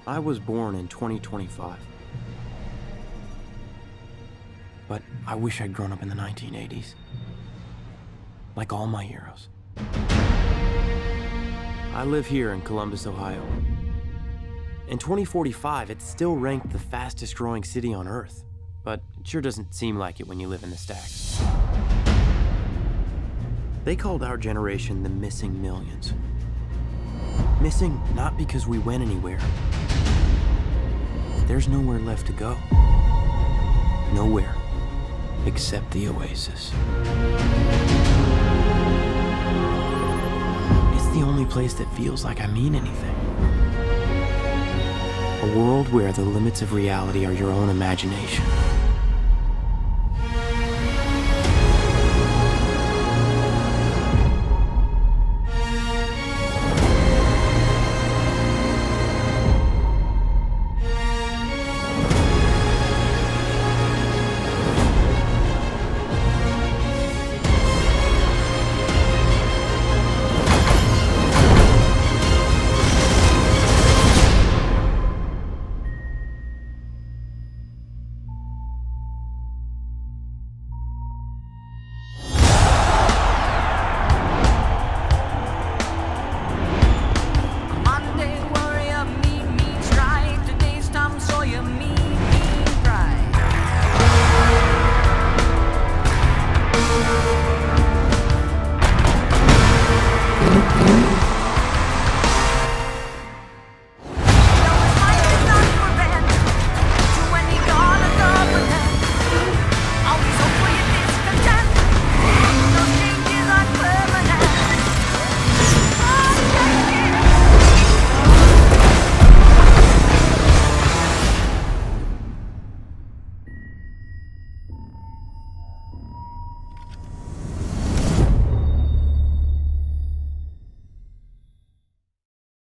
I was born in 2025. But I wish I'd grown up in the 1980s. Like all my heroes. I live here in Columbus, Ohio. In 2045, it's still ranked the fastest growing city on Earth. But it sure doesn't seem like it when you live in the stacks. They called our generation the missing millions. Missing not because we went anywhere. There's nowhere left to go. Nowhere except the Oasis. It's the only place that feels like I mean anything. A world where the limits of reality are your own imagination.